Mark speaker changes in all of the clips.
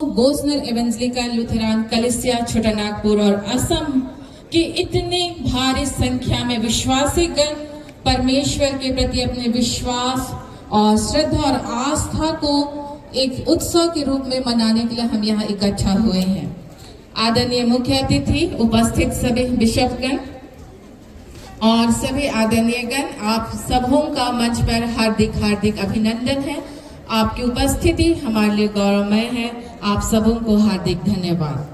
Speaker 1: Gossner evangelical Lutheran कलिसिया छोटानागपुर और असम के इतने भारी संख्या में विश्वासी गण परमेश्वर के प्रति अपने विश्वास और श्रद्धा और आस्था को एक उत्सव के रूप में मनाने के लिए हम यहाँ इकट्ठा हुए हैं। आदरणीय मुख्य अतिथि, उपस्थित सभी बिशपगण और सभी आदरणीय गण, आप सबों का मंच पर हार्दिक हार्दिक अभिनंदन है। आपकी उपस्थिति हमारे लिए गौरवमय है। आप सबों को हार्दिक धन्यवाद।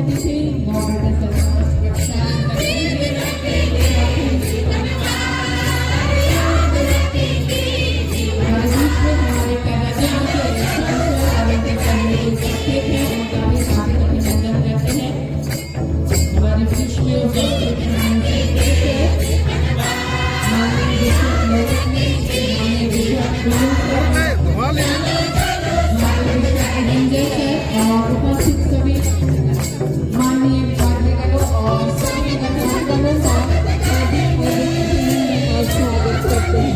Speaker 1: अतिथि मॉडरेटर सर प्रक्षालन करेंगे। हमारे बीच में हमारे कार्यक्रम के आयोजक करने के उपस्थित हैं, उनका भी हार्दिक अभिनंदन करते हैं। हमारे बीच में उपस्थित माननीय बिशप मोहन माननीय बिशप विनोद सर, माननीय बिशप अभिनंदन सर और उपस्थित सभी माननीय पात्रिकाओं और सभी गणमान्यों का हार्दिक और स्वागत करते हैं।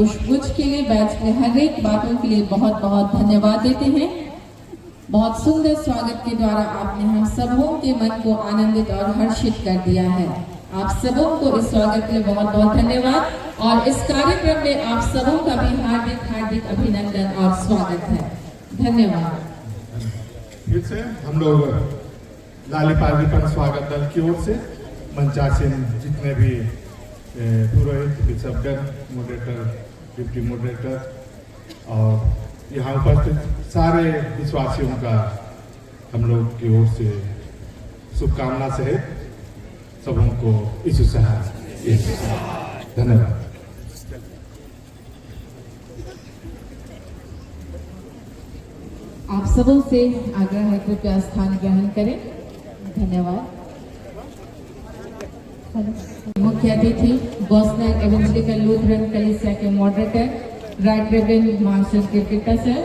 Speaker 1: पुष्पगुच्छ के लिए, बैच के हर एक बातों के लिए बहुत बहुत धन्यवाद देते हैं। बहुत सुंदर स्वागत के द्वारा आपने हम सबों के मन को आनंदित और हर्षित कर दिया है। आप सबों को इस स्वागत के लिए बहुत बहुत धन्यवाद और इस कार्यक्रम में आप सबों का भी हार्दिक हार्दिक अभिनंदन और स्वागत है। धन्यवाद।
Speaker 2: फिर से हम लोग लाली पार्वतीपन स्वागत दल की ओर से मंचासीन जितने भी पुरोहित, बिशपगण, मॉडरेटर, डिप्टी मॉडरेटर और यहाँ उपस्थित सारे विश्वासियों का हम लोग की ओर से शुभकामना सहित सबों को यीशु सहाय। धन्यवाद।
Speaker 1: आप सबों से आग्रह है कृपया स्थान ग्रहण करें। धन्यवाद। मुख्य अतिथि बोस्टन एवेंजलिकल लूथरन कलीसिया के moderator right reverend Marshall Kirkitta sir,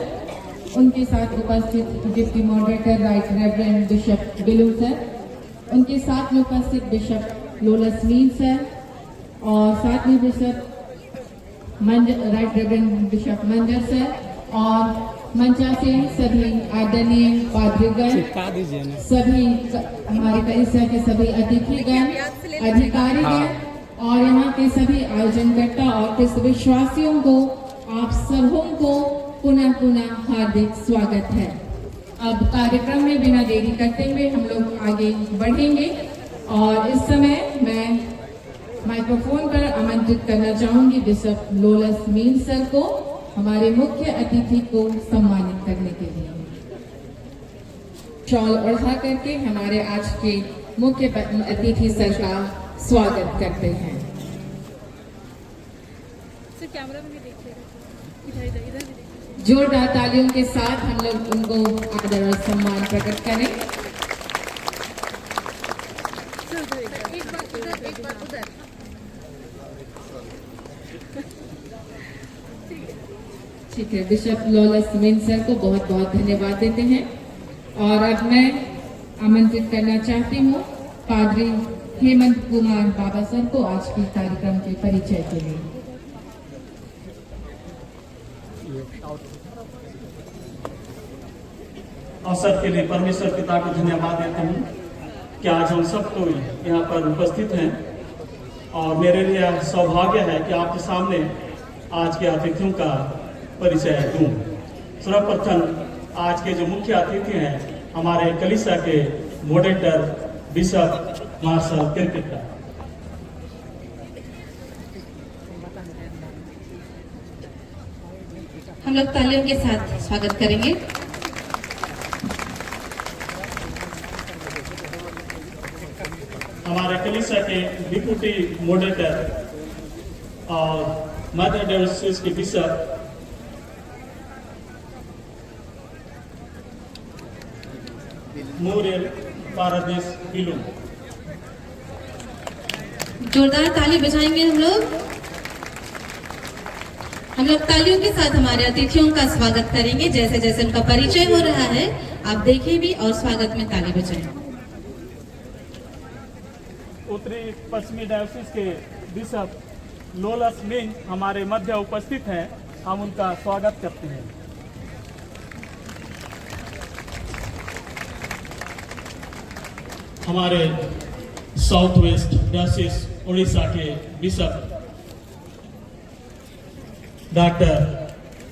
Speaker 1: उनके साथ उपस्थित deputy moderator right reverend bishop Bilu sir, उनके साथ में उपस्थित बिशप लोलस मीन सर और साथ में बिशप राइट रेवरेंड बिशप मंजर सर और मंचासे सभी आदरणीय पाद्रीगण, सभी हमारे कलीसिया के सभी अतिथिगण, अधिकारीगण और यहाँ के सभी आयोजनकर्ता और क्रिस्त विश्वासियों को आप सबों को पुनः पुनः हार्दिक स्वागत है। अब कार्यक्रम में बिना देरी करते हुए हम लोग आगे बढ़ेंगे और इस समय मैं माइक्रोफोन पर आमंत्रित करना चाहूंगी बिशप लोलस मीन सर को हमारे मुख्य अतिथि को सम्मानित करने के लिए। शॉल ओढ़ा करके हमारे आज के मुख्य अतिथि सर का स्वागत करते हैं।
Speaker 3: कैमरा में भी देखिएगा, इधर इधर भी
Speaker 1: जोरदार तालियों के साथ हम लोग उनको आदर और सम्मान प्रकट करें।
Speaker 3: एक बार उधर, एक बार उधर।
Speaker 1: ठीक है, बिशप लोलस मीन सर को बहुत बहुत धन्यवाद देते हैं और अब मैं आमंत्रित करना चाहती हूँ पादरी हेमंत कुमार बाबा सर को आज के कार्यक्रम के परिचय के लिए।
Speaker 4: अवसर के लिए परमेश्वर पिता को धन्यवाद देता हूँ कि आज हम सब तो यहाँ पर उपस्थित हैं और मेरे लिए सौभाग्य है कि आपके सामने आज के अतिथियों का परिचय दूं। सर्वप्रथम आज के जो मुख्य अतिथि हैं हमारे कलीसिया के मॉडरेटर बिशप मार्शल किरकिट्टा।
Speaker 5: हम लोग तालियों के साथ स्वागत करेंगे।
Speaker 4: हमारे कलीसिया के डिप्टी मॉडरेटर और मदर डायोसीस के बिशप मूरियल पारादीस बिलू।
Speaker 5: जोरदार ताली बजाएंगे हम लोग तालियों के साथ हमारे अतिथियों का स्वागत करेंगे। जैसे जैसे उनका परिचय हो रहा है आप देखें भी और स्वागत में ताली बजाएं।
Speaker 4: उत्तरी पश्चिमी डायोसीस के बिशप लोलस मीन हमारे मध्य उपस्थित हैं, हम उनका स्वागत करते हैं। हमारे साउथ वेस्ट डायोसीस उड़ीसा के बिशप डॉक्टर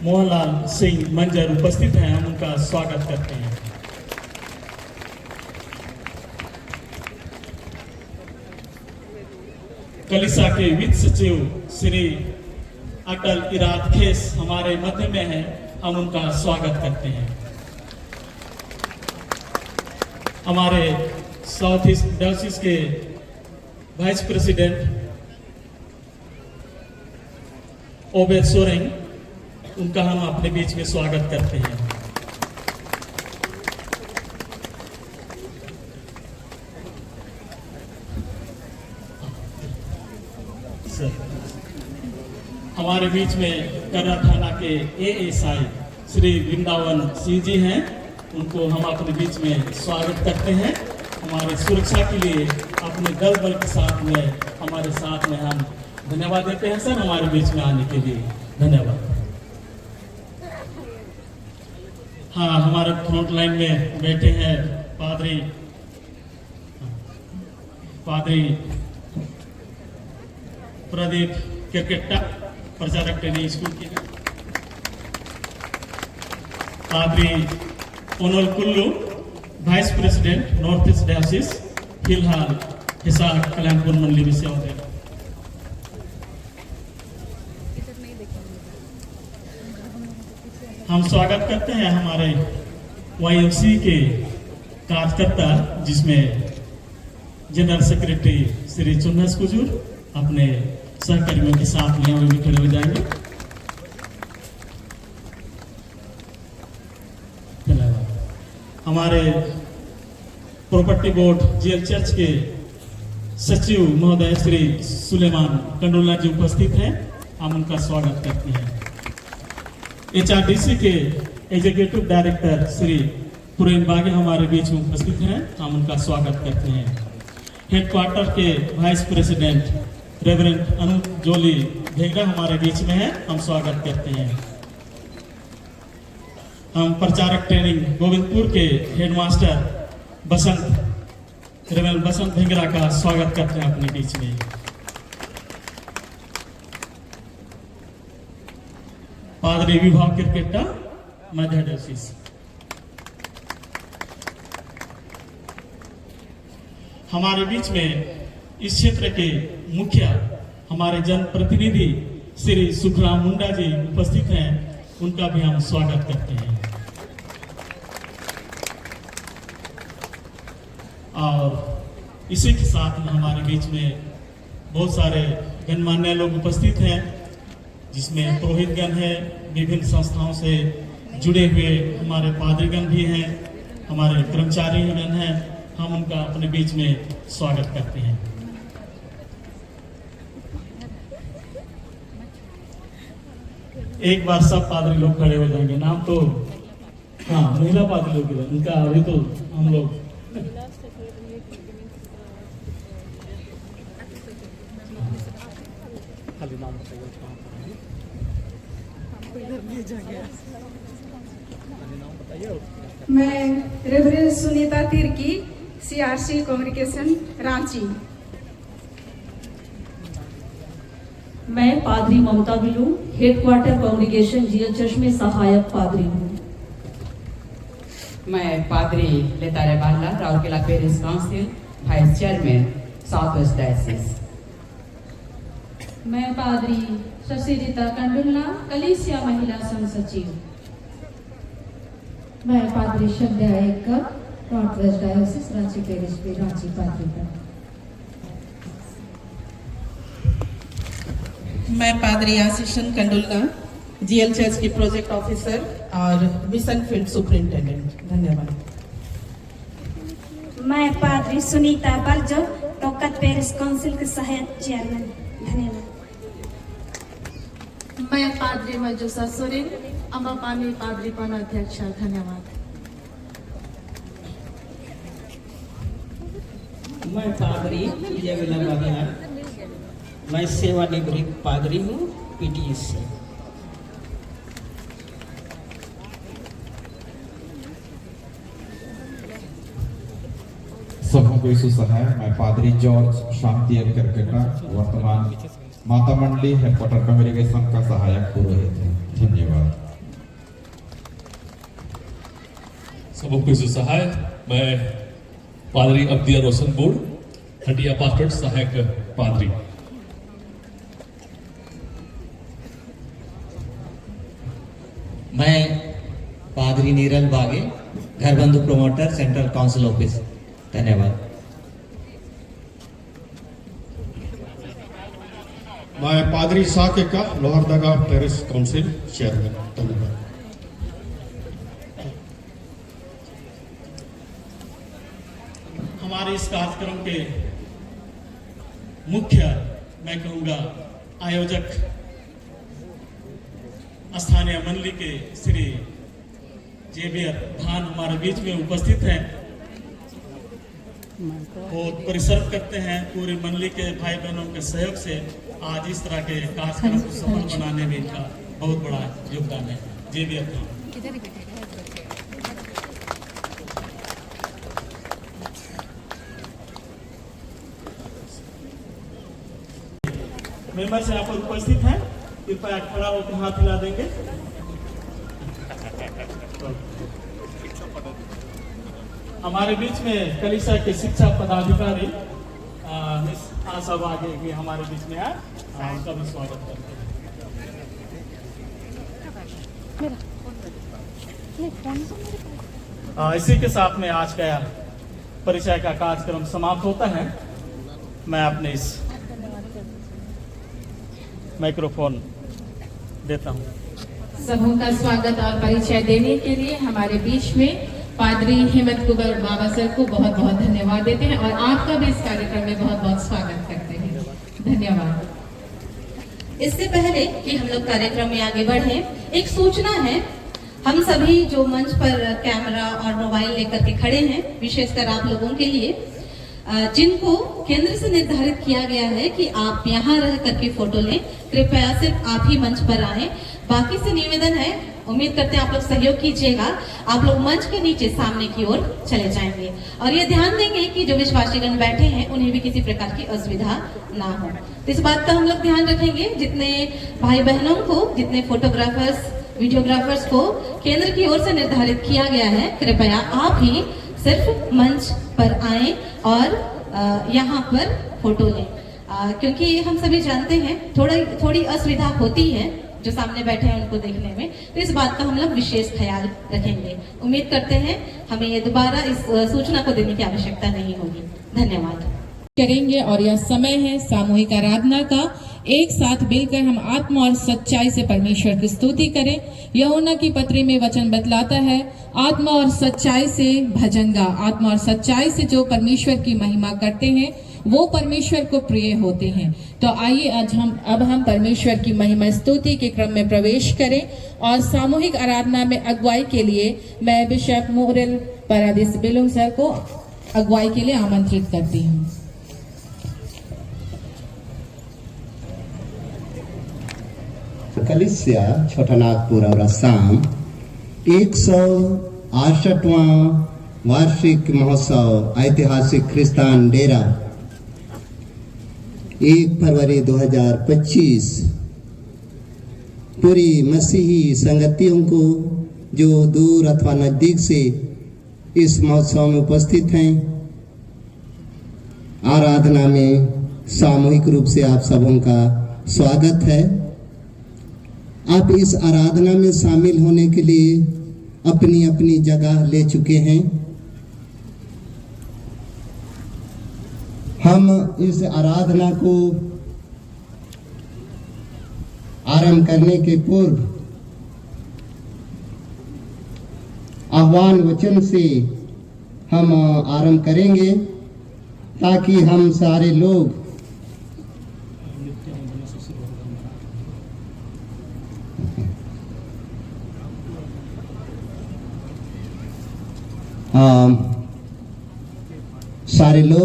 Speaker 4: मोहनलाल सिंह मंजर उपस्थित हैं, हम उनका स्वागत करते हैं। कलीसिया के वित्त सचिव श्री अटल इराद खेस हमारे मध्य में हैं, हम उनका स्वागत करते हैं। हमारे साउथ ईस्ट डायोसीस के वाइस प्रेसिडेंट ओबेद सोरेंग, उनका हम अपने बीच में स्वागत करते हैं। हमारे बीच में कर्रा थाना के एएसआई श्री वृंदावन सिंह जी हैं, उनको हम अपने बीच में स्वागत करते हैं। हमारे सुरक्षा के लिए अपने दल बल के साथ में हमारे साथ में हम धन्यवाद देते हैं सर हमारे बीच में आने के लिए। धन्यवाद। हाँ, हमारे फ्रंट लाइन में बैठे हैं पादरी प्रदीप केरकेट्टा, प्रचारक ट्रेनिंग स्कूल के, पादरी ओनल Kullu, vice president north east डायोसिस, फिलहाल हिसार कल्याणपुर मंडली में सेवा दे रहे हैं। हम स्वागत करते हैं हमारे YMC के कार्यकर्ता, जिसमें जनरल सेक्रेटरी श्री चुन्नस कुजूर अपने सहकर्मियों के साथ में भी खड़े हो जाएंगे। धन्यवाद। हमारे प्रॉपर्टी बोर्ड GL चर्च के सचिव महोदय श्री सुलेमान कंडोला जी उपस्थित हैं, हम उनका स्वागत करते हैं। HRDC के एग्जीक्यूटिव डायरेक्टर श्री पुरेन बागे हमारे बीच में उपस्थित हैं, हम उनका स्वागत करते हैं। हेडक्वार्टर के वाइस प्रेसिडेंट रेवरेंड अनूप जोली भेगड़ा हमारे बीच में है, हम स्वागत करते हैं। हम प्रचारक ट्रेनिंग गोविंदपुर के हेडमास्टर रेवरेंड बसंत भेगड़ा का स्वागत करते हैं अपने बीच में। पादरी विभाग क्रिकेटा मध्य डायोसिस। हमारे बीच में इस क्षेत्र के मुखिया हमारे जनप्रतिनिधि श्री सुखराम मुंडा जी उपस्थित हैं, उनका भी हम स्वागत करते हैं। और इसी के साथ में हमारे बीच में बहुत सारे गणमान्य लोग उपस्थित हैं, जिसमें पुरोहितगण है, विभिन्न संस्थाओं से जुड़े हुए हमारे पादरीगण भी हैं, हमारे कर्मचारीगण हैं, हम उनका अपने बीच में स्वागत करते हैं। एक बार सब पादरी लोग खड़े हो जाएंगे। नाम तो हाँ, महिला पादरी लोग, उनका अभी तो हम लोग
Speaker 6: मैं reverend Sunita Tirkey, CRC communication Ranchi.
Speaker 7: मैं पादरी Mamta Bilu, headquarter congregation GL church में सहायक पादरी हूँ।
Speaker 8: मैं पादरी Letare Bala, Rourkela parish council vice chairman, south west diocese.
Speaker 9: मैं पादरी शशिरिता कंडुल्ला, कलीसिया महिला संघ सचिव।
Speaker 10: मैं पादरी शब्दा Ekka, north west डायोसिस Ranchi Paris पे रांची पादरी का।
Speaker 11: मैं पादरी आशीषन कंडुल्ला, GL चर्च की प्रोजेक्ट ऑफिसर और मिशन फील्ड सुपरिंटेंडेंट। धन्यवाद।
Speaker 12: मैं पादरी सुनीता बलजो, टोकत पेरिस काउंसिल के सहायक चेयरमैन। धन्यवाद।
Speaker 3: मैं पादरी मजुसा सोरेन, अम्बापानी पादरी पन अध्यक्ष। धन्यवाद।
Speaker 13: मैं पादरी विजय बघेला, मैं सेवानिवृत्त पादरी हूँ, PTS से।
Speaker 14: सबों को यीशु सहाय। मैं पादरी जॉर्ज शांति करकेटा, वर्तमान माता मंडली हेडक्वार्टर कम्युनिकेशन का सहायक पुरोहित है। धन्यवाद।
Speaker 15: सबों को यीशु सहाय। मैं पादरी अब्दिया रोशनपुर, हटिया पास्टर सहायक पादरी।
Speaker 16: मैं पादरी नीरल बागे, घर बंधु प्रोमोटर, सेंट्रल काउंसिल ऑफिस। धन्यवाद।
Speaker 17: मैं पादरी साके का, लोहरदगा पेरिस काउंसिल चेयरमैन। धन्यवाद।
Speaker 4: हमारे इस कार्यक्रम के मुख्य, मैं कहूँगा आयोजक, स्थानीय मंडली के श्री जेवियर धान हमारे बीच में उपस्थित हैं। बहुत परिश्रम करते हैं, पूरी मंडली के भाई बहनों के सहयोग से आज इस तरह के कार्यक्रम को सफल बनाने में इनका
Speaker 18: बहुत बड़ा योगदान है। जे भी अपना
Speaker 4: मेंबर्स यहाँ पर उपस्थित हैं, कृपया खड़ा होकर हाथ हिला देंगे। हमारे बीच में कलिसिया के शिक्षा पदाधिकारी मिस आशा बागे भी हमारे बीच में आए, उनका भी स्वागत करते हैं। इसी के साथ में आज का परिचय का कार्यक्रम समाप्त होता है। मैं अपने इस माइक्रोफोन देता हूँ।
Speaker 1: सबों का स्वागत और परिचय देने के लिए हमारे बीच में पादरी हिम्मत कुबर बाबा सर को बहुत बहुत धन्यवाद देते हैं और आपका भी इस कार्यक्रम में बहुत बहुत स्वागत करते हैं। धन्यवाद।
Speaker 5: इससे पहले कि हम लोग कार्यक्रम में आगे बढ़े, एक सूचना है। हम सभी जो मंच पर कैमरा और मोबाइल लेकर के खड़े हैं, विशेषकर आप लोगों के लिए जिनको केंद्र से निर्धारित किया गया है कि आप यहाँ रह करके फोटो लें, कृपया सिर्फ आप ही मंच पर आएं। बाकी से निवेदन है, उम्मीद करते हैं आप लोग सहयोग कीजिएगा। आप लोग मंच के नीचे सामने की ओर चले जाएंगे और ये ध्यान देंगे कि जो विश्वासीगण बैठे हैं उन्हें भी किसी प्रकार की असुविधा ना हो। तो इस बात का हम लोग ध्यान रखेंगे। जितने भाई बहनों को, जितने फोटोग्राफर्स, वीडियोग्राफर्स को केंद्र की ओर से निर्धारित किया गया है, कृपया आप ही सिर्फ मंच पर आएं और यहाँ पर फोटो लें, क्योंकि हम सभी जानते हैं थोड़ी असुविधा होती है जो सामने बैठे हैं उनको देखने में। तो इस बात का हम लोग विशेष ख्याल रखेंगे। उम्मीद करते हैं हमें ये दोबारा इस सूचना को देने की आवश्यकता नहीं होगी। धन्यवाद
Speaker 1: करेंगे और यह समय है सामूहिक आराधना का। एक साथ मिलकर हम आत्मा और सच्चाई से परमेश्वर की स्तुति करें। यूहन्ना की पत्री में वचन बतलाता है, आत्मा और सच्चाई से भजन गा। आत्मा और सच्चाई से जो परमेश्वर की महिमा करते हैं वो परमेश्वर को प्रिय होते हैं। तो आइए आज हम परमेश्वर की महिमा स्तुति के क्रम में प्रवेश करें और सामूहिक आराधना में अगुवाई के लिए मैं बिशप मोरेल परादिस बिलुंग सर को अगुवाई के लिए आमंत्रित करती हूँ।
Speaker 19: कलिसिया छोटानागपुर और असम 168वां वार्षिक महोत्सव ऐतिहासिक ख्रिस्तान डेरा 1 फरवरी 2025 पूरी मसीही संगतियों को जो दूर अथवा नजदीक से इस महोत्सव में उपस्थित हैं, आराधना में सामूहिक रूप से आप सबों का स्वागत है। आप इस आराधना में शामिल होने के लिए अपनी अपनी जगह ले चुके हैं। हम इस आराधना को आरंभ करने के पूर्व आह्वान वचन से हम आरंभ करेंगे ताकि हम सारे लोग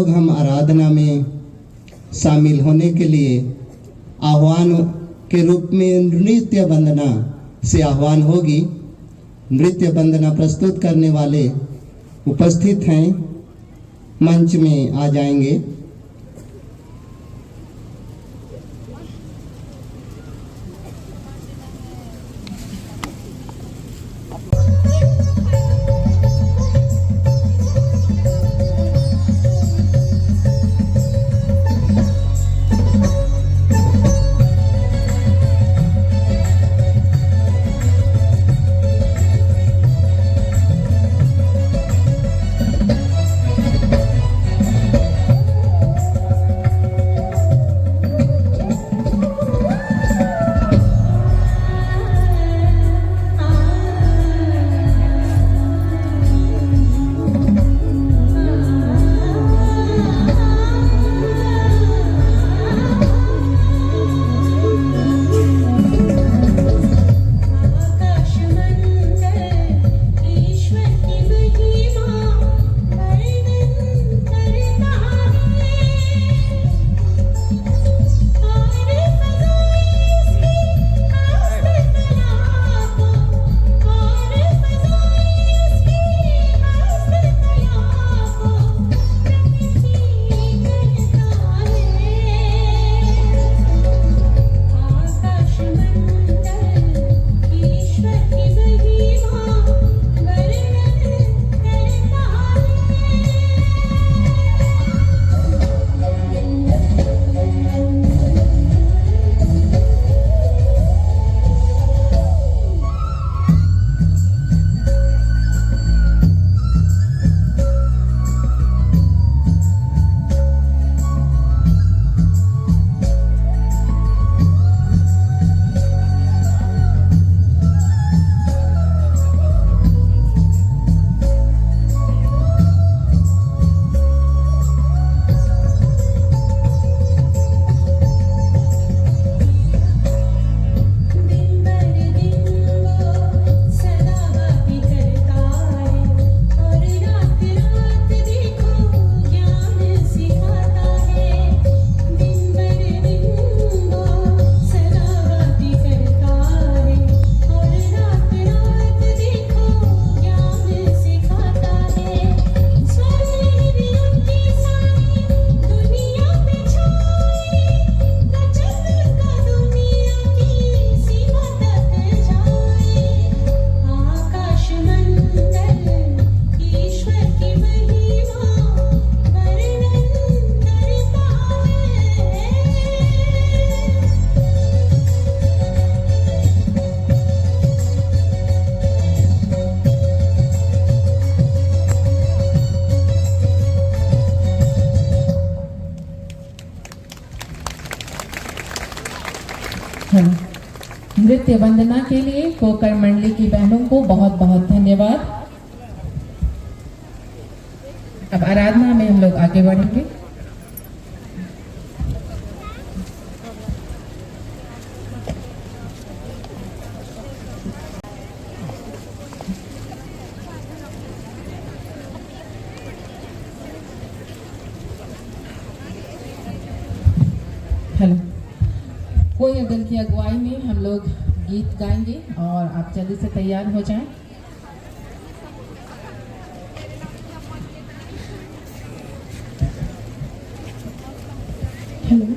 Speaker 19: हम आराधना में शामिल होने के लिए आह्वान के रूप में नृत्य वंदना से आह्वान होगी। नृत्य वंदना प्रस्तुत करने वाले उपस्थित हैं, मंच में आ जाएंगे।
Speaker 1: नृत्य वंदना के लिए कोकर मंडली की बहनों को बहुत बहुत धन्यवाद। अब आराधना में हम लोग आगे बढ़ेंगे। हेलो, कोई दल की अगुवाई में हम लोग गीत गाएंगे और आप जल्दी से तैयार हो जाएं। हेलो,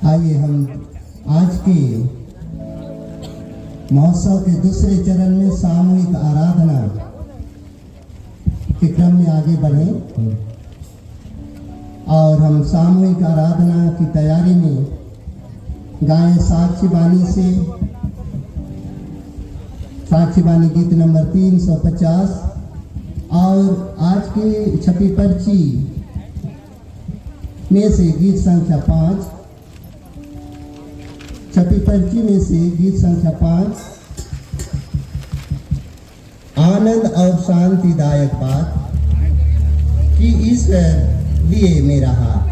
Speaker 19: आइए हम आज के महोत्सव के दूसरे चरण में सामूहिक आराधना के क्रम में आगे बढ़े और हम सामूहिक आराधना की तैयारी में गाएं साक्षी बानी गीत नंबर 350 और आज की छपी पर्ची में से गीत संख्या 5, छपी पर्ची में से गीत संख्या 5, आनंद और शांतिदायक बात कि ईश्वर लिए मेरा हाथ।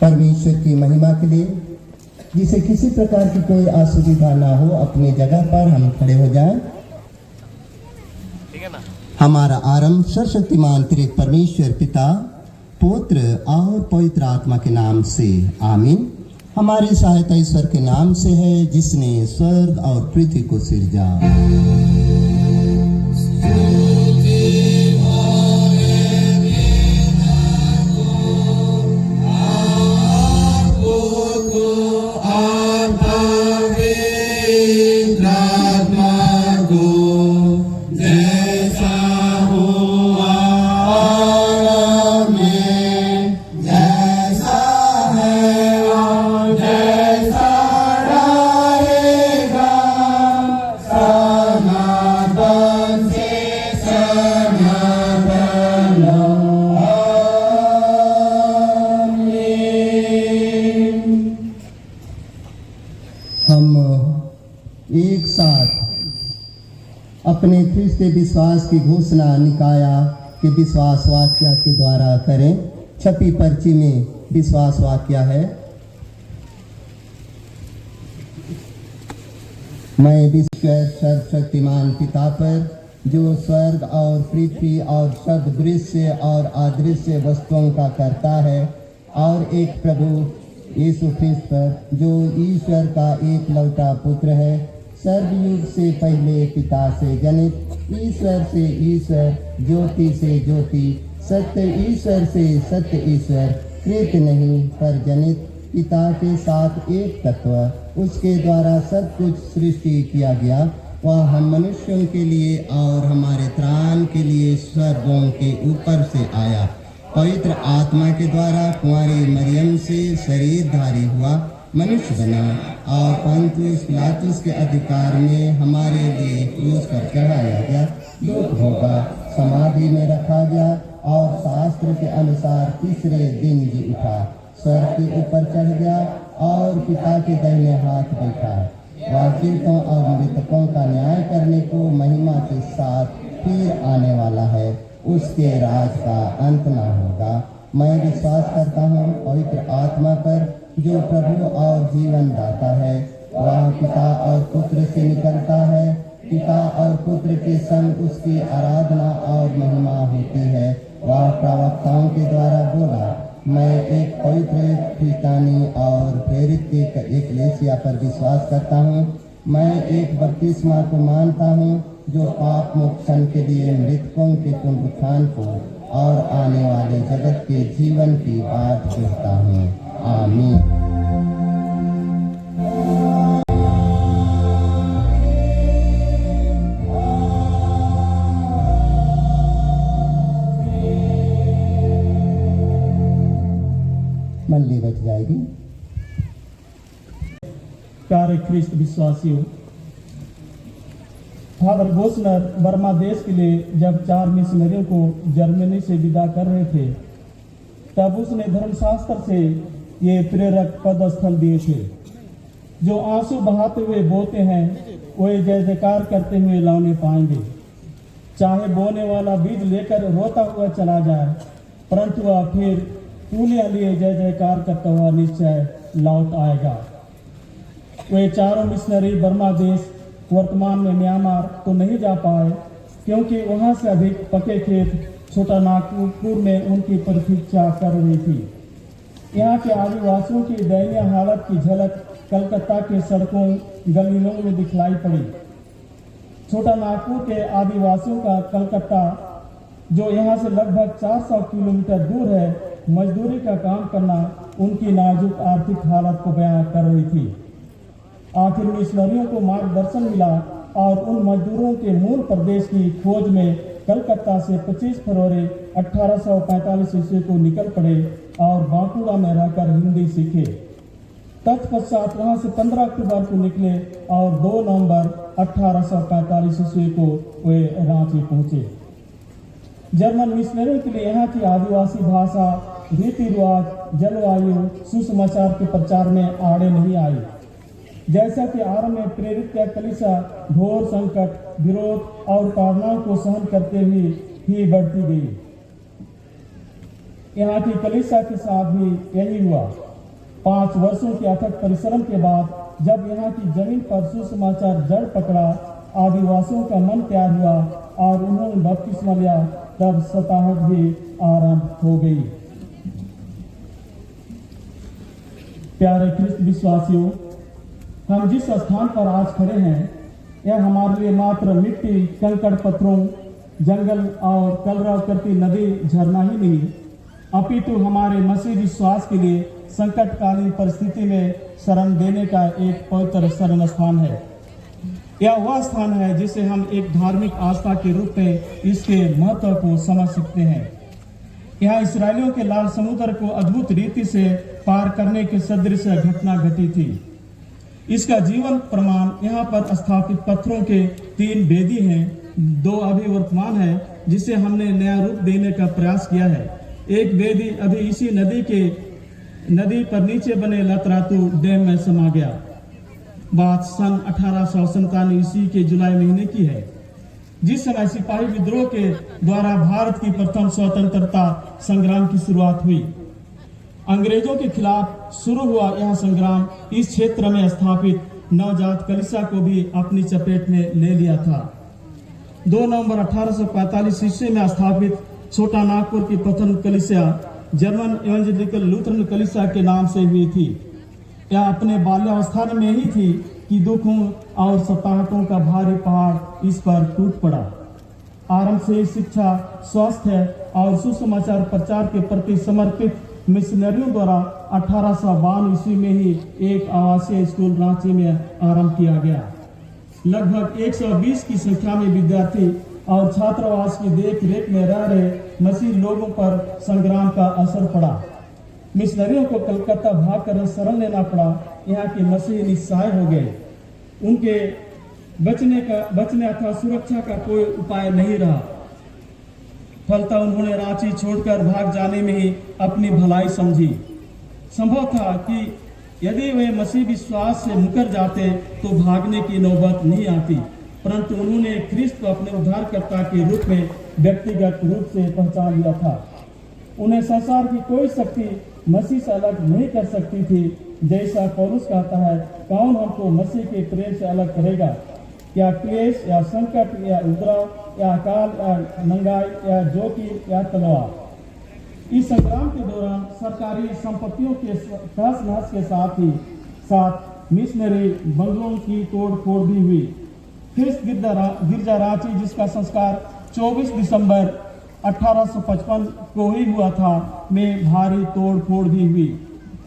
Speaker 19: परमेश्वर की महिमा के लिए जिसे किसी प्रकार की कोई असुविधा ना हो, अपनी जगह पर हम खड़े हो जाएं। हमारा आरंभ सर्वशक्तिमान त्रिएक परमेश्वर पिता, पुत्र और पवित्र आत्मा के नाम से, आमीन। हमारी सहायता ईश्वर के नाम से है जिसने स्वर्ग और पृथ्वी को सिरजा। एक साथ अपने ख्रिस्ती विश्वास की घोषणा निकाया के विश्वास वाक्य के द्वारा करें। छपी पर्ची में विश्वास वाक्य है, मैं विश्वास सर्वशक्तिमान पिता पर जो स्वर्ग और पृथ्वी और सब दृश्य और अदृश्य वस्तुओं का करता है, और एक प्रभु यीशु ख्रिस्त पर जो ईश्वर का एक लौटा पुत्र है, सर्वयुग से पहले पिता से जनित, ईश्वर से ईश्वर, ज्योति से ज्योति, सत्य ईश्वर से सत्य ईश्वर, कृत नहीं पर जनित, पिता के साथ एक तत्व, उसके द्वारा सब कुछ सृष्टि किया गया। वह हम मनुष्यों के लिए और हमारे त्राण के लिए स्वर्गों के ऊपर से आया, पवित्र आत्मा के द्वारा कुंवारी मरियम से शरीरधारी हुआ, मनुष्य बना और पंतुस पिलातुस के अधिकार में हमारे लिए क्रूस पर चढ़ाया गया, दुख भोगा, समाधि में रखा गया और शास्त्र के अनुसार तीसरे दिन जी उठा, स्वर्ग के ऊपर चढ़ गया और पिता के दाहिने हाथ बैठा। वह जीवितों और मृतकों का न्याय करने को महिमा के साथ फिर आने वाला है, उसके राज का अंत न होगा। मैं विश्वास करता हूँ पवित्र आत्मा पर जो प्रभु और जीवन दाता है, वह पिता और पुत्र से निकलता है, पिता और पुत्र के संग उसकी आराधना और महिमा होती है। वह प्रवक्ताओं के द्वारा बोला, मैं एक पवित्र ख्रिस्तानी और प्रेरित एक लेसिया पर विश्वास करता हूँ। मैं एक बपतिस्मा को मानता हूँ जो पाप मोक्षण के लिए मृतकों के पुनरुत्थान को और आने वाले जगत के जीवन की बात कहता हूँ। आमीन। मंडली बैठ जाएगी।
Speaker 4: प्यारे ख्रिस्त विश्वासियों, फादर गोसनर बर्मा देश के लिए जब 4 मिशनरियों को जर्मनी से विदा कर रहे थे, तब उसने धर्मशास्त्र से ये प्रेरक पदस्थल दिए थे, जो आंसू बहाते हुए बोते हैं वे जय जयकार करते हुए लौने पाएंगे। चाहे बोने वाला बीज लेकर रोता हुआ चला जाए, परंतु वह फिर पूलियां लिए जय जयकार करता हुआ निश्चय लौट आएगा। वे चारों मिशनरी बर्मा देश, वर्तमान में म्यांमार तो नहीं जा पाए, क्योंकि वहां से अधिक पके खेत छोटा नागपुर में उनकी प्रतीक्षा कर रही थी। यहाँ के आदिवासियों की दयनीय हालत की झलक कलकत्ता के सड़कों गलियों में दिखलाई पड़ी। छोटा नागपुर के आदिवासियों का कलकत्ता, जो यहाँ से लगभग 400 किलोमीटर दूर है, मजदूरी का काम करना उनकी नाजुक आर्थिक हालत को बयां कर रही थी। आखिर मिशनरियों को मार्गदर्शन मिला और उन मजदूरों के मूल प्रदेश की खोज में कलकत्ता से 25 फरवरी 1845 ईस्वी को निकल पड़े और बांकुड़ा में रहकर हिंदी सीखे। तत्पश्चात वहां से 15 अक्टूबर को निकले और 2 नवंबर 1845 ईस्वी को वे रांची पहुंचे। जर्मन मिशनरियों के लिए यहाँ की आदिवासी भाषा, रीति रिवाज, जलवायु, सुसमाचार के प्रचार में आड़े नहीं आई। जैसा कि आरंभ में प्रेरित किया, कलीसिया घोर संकट, विरोध और ताड़नाओं को सहन करते हुए ही बढ़ती गई। यहाँ की कलीसिया के साथ भी यही हुआ। 5 वर्षों के अथक परिश्रम के बाद जब यहाँ की जमीन पर सुसमाचार जड़ पकड़ा, आदिवासियों का मन तैयार हुआ और उन्होंने बपतिस्मा लिया, तब सताहट भी आरंभ हो गई। प्यारे ख्रिस्त विश्वासियों, हम जिस स्थान पर आज खड़े हैं, यह हमारे लिए मात्र मिट्टी, कंकड़ पत्थरों, जंगल और कलरव करती नदी, झरना ही नहीं, अपितु हमारे मसीह विश्वास के लिए संकटकालीन परिस्थिति में शरण देने का एक पवित्र शरण स्थान है। यह वह स्थान है जिसे हम एक धार्मिक आस्था के रूप में इसके महत्व को समझ सकते हैं। यहाँ इसराइलियों के लाल समुद्र को अद्भुत रीति से पार करने के सदृश घटना घटी थी। इसका जीवन प्रमाण यहाँ पर स्थापित पत्थरों के 3 वेदी हैं, 2 अभी वर्तमान है जिसे हमने नया रूप देने का प्रयास किया है। एक वेदी अभी इसी नदी पर नीचे बने लतरातू डैम में समा गया। बात सन 1897 ईस्वी के जुलाई महीने की है, जिस समय सिपाही विद्रोह के द्वारा भारत की प्रथम स्वतंत्रता संग्राम की शुरुआत हुई। अंग्रेजों के खिलाफ शुरू हुआ यह संग्राम इस क्षेत्र में स्थापित नवजात कलीसिया को भी अपनी चपेट में ले लिया था। 2 नवंबर 1845 ईस्वी में स्थापित छोटा नागपुर की प्रथम कलीसिया जर्मन एवेंजेलिकल लूथरन कलीसिया के नाम से हुई थी। यह अपने बाल्यावस्था में ही थी कि दुखों और सताहटों का भारी पहाड़ इस पर टूट पड़ा। आरंभ से शिक्षा, स्वास्थ्य और सुसमाचार प्रचार के प्रति समर्पित मिशनरियों द्वारा 1852 ईस्वी में ही एक आवासीय स्कूल रांची में आरंभ किया गया। लगभग 120 की संख्या में विद्यार्थी और छात्रावास की देख रेख में रह रहे मसीह लोगों पर संग्राम का असर पड़ा। मिशनरियों को कलकत्ता भागकर शरण लेना पड़ा। यहाँ के मसीह निस्सहाय हो गए। उनके बचने अथवा सुरक्षा का कोई उपाय नहीं रहा। फलतः उन्होंने रांची छोड़कर भाग जाने में ही अपनी भलाई समझी। संभव था कि यदि वे मसीह विश्वास से मुकर जाते तो भागने की नौबत नहीं आती, परंतु उन्होंने ख्रिस्त को अपने उद्धारकर्ता के रूप में व्यक्तिगत रूप से पहचान लिया था। उन्हें संसार की कोई शक्ति मसीह से अलग नहीं कर सकती थी। जैसा पौलुस कहता है, कौन हमको मसीह के प्रेम से अलग करेगा? क्या क्लेश या संकट या उपद्रव या अकाल या नंगाई या ज्योति या तलवार। इस संग्राम के दौरान सरकारी संपत्तियों के तहस नहस के साथ मिशनरी बंगलों की तोड़ फोड़ भी हुई। ख्रिस्त गिरजा रांची, जिसका संस्कार 24 दिसंबर 1855 को ही हुआ था, में भारी तोड़ फोड़ भी हुई।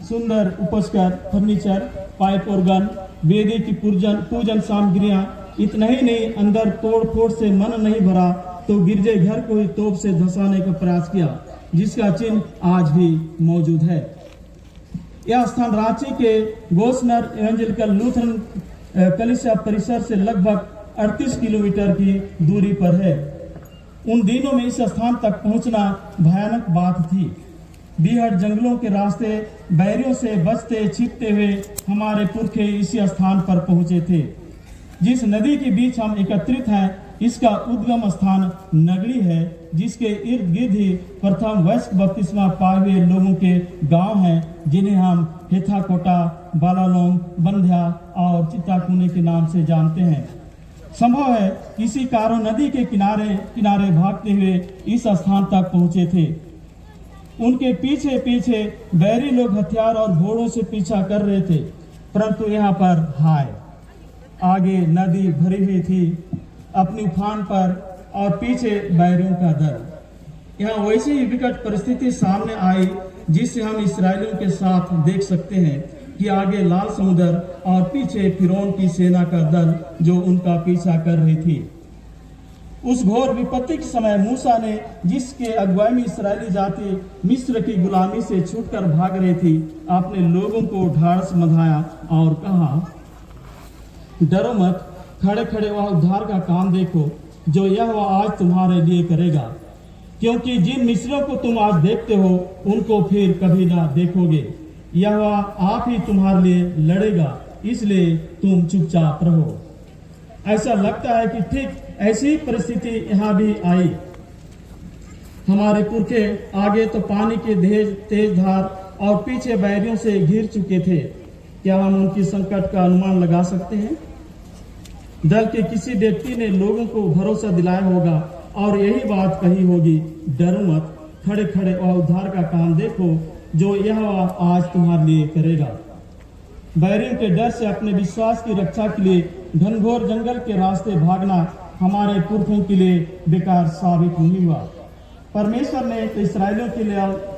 Speaker 4: सुंदर उपस्कर, फर्नीचर, पाइप ऑर्गन, वेदी की पूजन सामग्रियां, इतना ही नहीं, अंदर तोड़ फोड़ से मन नहीं भरा तो गिरजे घर को ही तोप से धंसाने का प्रयास किया, जिसका चिन्ह आज भी मौजूद है। यह स्थान रांची के गोसनर एवेंजेलिकल लूथरन कलीसिया परिसर से लगभग 38 किलोमीटर की दूरी पर है। उन दिनों में इस स्थान तक पहुंचना भयानक बात थी। बीहड़ जंगलों के रास्ते बैरियों से बचते छिपते हुए हमारे पुरखे इसी स्थान पर पहुंचे थे। जिस नदी के बीच हम एकत्रित हैं, इसका उद्गम स्थान नगड़ी है, जिसके इर्द गिर्द ही प्रथम वयस्क बपतिस्मा पाए हुए लोगों के गांव हैं, जिन्हें हम हेथाकोटा, बालालोम, बंध्या और चित्ताकुनी के नाम से जानते हैं। संभव है इसी कारो नदी के किनारे भागते हुए इस स्थान तक पहुंचे थे। उनके पीछे पीछे बैरी लोग हथियार और घोड़ों से पीछा कर रहे थे, परंतु यहाँ पर हाय, आगे नदी भरी हुई थी अपनी उफान पर और पीछे बैरियों का दल। यहाँ वैसी ही विकट परिस्थिति सामने आई जिसे हम इस्राएलियों के साथ देख सकते हैं कि आगे लाल समुद्र और पीछे फिरौन की सेना का दल जो उनका पीछा कर रही थी। उस घोर विपत्ति के समय मूसा ने, जिसके अगुवाई में इस्राएली जाति मिस्र की गुलामी से छूटकर भाग रही थी, अपने लोगों को ढाढ़स बंधाया और कहा, डरो मत, खड़े खड़े वह उद्धार का काम देखो जो यहोवा आज तुम्हारे लिए करेगा, क्योंकि जिन मिस्रियों को तुम आज देखते हो उनको फिर कभी ना देखोगे। यहोवा आप ही तुम्हारे लिए लड़ेगा, इसलिए तुम चुपचाप रहो। ऐसा लगता है कि ठीक ऐसी परिस्थिति यहाँ भी आई। हमारे पुरखे आगे तो पानी की तेज धार और पीछे बैरियों से घिर चुके थे। क्या हम उनकी संकट का अनुमान लगा सकते हैं? दल के किसी व्यक्ति ने लोगों को भरोसा दिलाया होगा और यही बात कही होगी, डरो मत, खड़े खड़े और उद्धार का काम देखो जो यह आज तुम्हारे लिए करेगा। बैरियों के डर से अपने विश्वास की रक्षा के लिए घनघोर जंगल के रास्ते भागना हमारे पुरखों के लिए बेकार साबित नहीं हुआ। परमेश्वर ने इस्राएलियों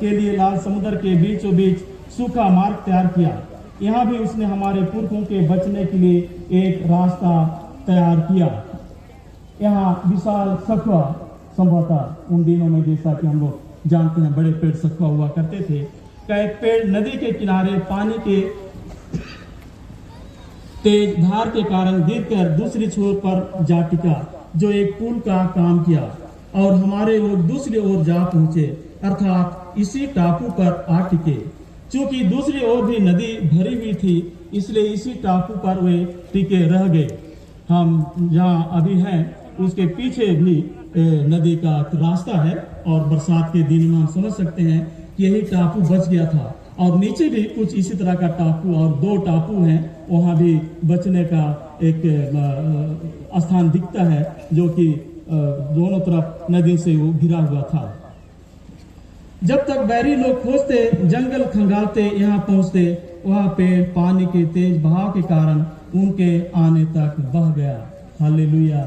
Speaker 4: के लिए लाल समुद्र के बीचों बीच सूखा मार्ग तैयार किया। यहाँ भी उसने हमारे पुरखों के बचने के लिए एक रास्ता तैयार किया। यहाँ विशाल सखुआ, संभवतः उन दिनों में जैसा कि हम लोग जानते हैं बड़े पेड़ सखुआ हुआ करते थे, का एक पेड़ नदी के किनारे पानी के तेज धार के कारण गिरकर दूसरी छोर पर जा टिका, जो एक पुल का काम किया और हमारे लोग दूसरी ओर जा पहुंचे, अर्थात इसी टापू पर आ टिके। चूंकि दूसरी ओर भी नदी भरी हुई थी, इसलिए इसी टापू पर वे टिके रह गए। हम जहाँ अभी हैं उसके पीछे भी नदी का रास्ता है और बरसात के दिन में हम समझ सकते हैं कि यही टापू बच गया था। और नीचे भी कुछ इसी तरह का टापू और 2 टापू हैं, वहाँ भी बचने का एक स्थान दिखता है, जो कि दोनों तरफ नदियों से वो घिरा हुआ था। जब तक बैरी लोग खोजते, जंगल खंगालते, यहाँ पहुँचते, वहाँ पे पानी के तेज बहाव के कारण उनके आने तक बह गया। हालेलुया।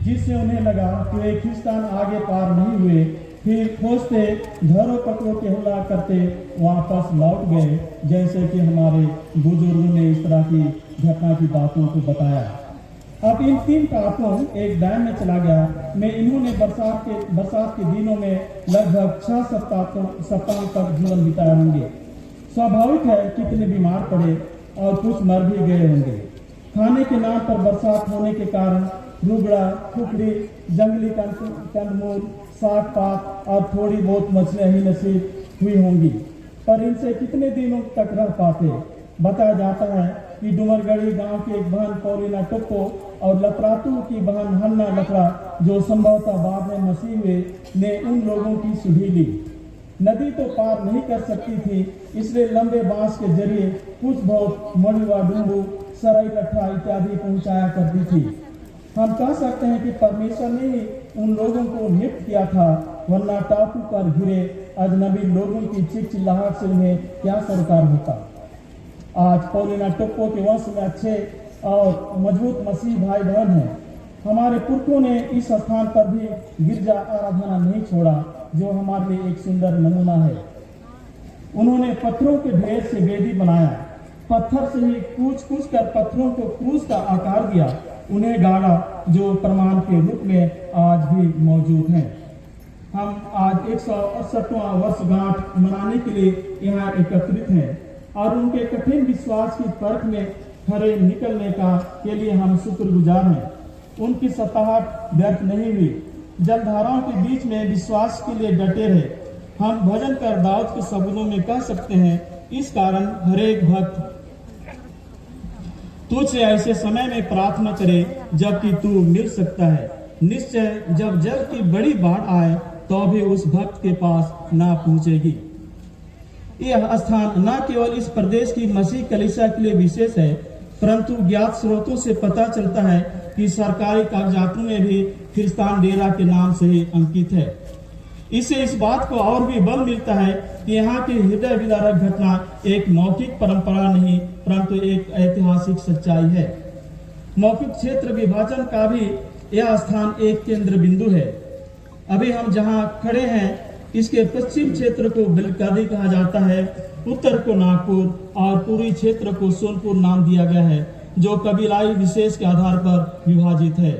Speaker 4: जिससे उन्हें लगा कि वे खिस्तान आगे पार नहीं हुए, फिर खोजते, घरों पकड़ों के हमला करते वापस लौट गए, जैसे कि हमारे बुजुर्गों ने इस तरह की घटना की बातों को बताया। अब इन 3 टापुओं एक डैम में चला गया में इन्होंने बरसात के दिनों में लगभग 6 सप्ताह तक जीवन बिताए होंगे। स्वाभाविक है कितने बीमार पड़े और कुछ मर भी गए होंगे। खाने के नाम पर बरसात होने के कारण रुगड़ा, खुखड़ी, जंगली कंदमूल, साग पात और थोड़ी बहुत मछलियां ही नसीब हुई होंगी, पर इनसे कितने दिनों तक रह पाते। बताया जाता है कि डुमरगढ़ी गांव की एक बहन पौलीना टोप्पो और लपरातू की बहन हन्ना लकड़ा, जो संभवतः बाद में मसीह हुए, ने उन लोगों की सुधी ली। नदी तो पार नहीं कर सकती थी, इसलिए लंबे बांस के जरिए कुछ बहुत मड़ुआ, डुम्बू, सरई लट्ठा इत्यादि पहुंचाया करती थी। हम कह सकते हैं कि परमेश्वर ने ही उन लोगों को नियुक्त किया था, वरना टापू पर घिरे अजनबी लोगों की चिल्लाहट से उन्हें क्या सरोकार होता। आज पौलीना टोप्पो के वंश में अच्छे और मजबूत मसीह भाई बहन हैं। हमारे पुरखों ने इस स्थान पर भी गिरजा आराधना नहीं छोड़ा, जो हमारे लिए एक सुंदर नमूना है। उन्होंने पत्थरों के ढेर से वेदी बनाया, पत्थर से ही कूच कर पत्थरों को क्रूस का आकार दिया, उन्हें गाड़ा, जो प्रमाण के रूप में आज भी मौजूद हैं। हम आज 168वां वर्षगांठ मनाने के लिए यहाँ एकत्रित हैं और उनके कठिन विश्वास की परख में खरे निकलने के लिए हम शुक्रगुजार हैं। उनकी सताहट व्यर्थ नहीं हुई। जलधाराओं के बीच में विश्वास के लिए डटे रहे। हम भजन कर दाऊद के शब्दों में कह सकते हैं, इस कारण हरेक भक्त तुझसे ऐसे समय में प्रार्थना करे जबकि तू मिल सकता है। निश्चय जब जल की बड़ी बाढ़ आए तो भी उस भक्त के पास ना पहुंचेगी। यह स्थान न केवल इस प्रदेश की मसीह कलीसिया के लिए विशेष है, परंतु ज्ञात स्रोतों से पता चलता है कि सरकारी कागजातों में भी ख्रिस्तान डेरा के नाम से ही अंकित है। इससे इस बात को और भी बल मिलता है कि यहाँ की हृदय विदारक घटना एक मौखिक परंपरा नहीं, परंतु एक ऐतिहासिक सच्चाई है। मौखिक क्षेत्र विभाजन का भी यह स्थान एक केंद्र बिंदु है। अभी हम जहाँ खड़े हैं, इसके पश्चिम क्षेत्र को बिलकादी कहा जाता है, उत्तर को नागपुर और पूर्वी क्षेत्र को सोनपुर नाम दिया गया है, जो कबीलाई विशेष के आधार पर विभाजित है।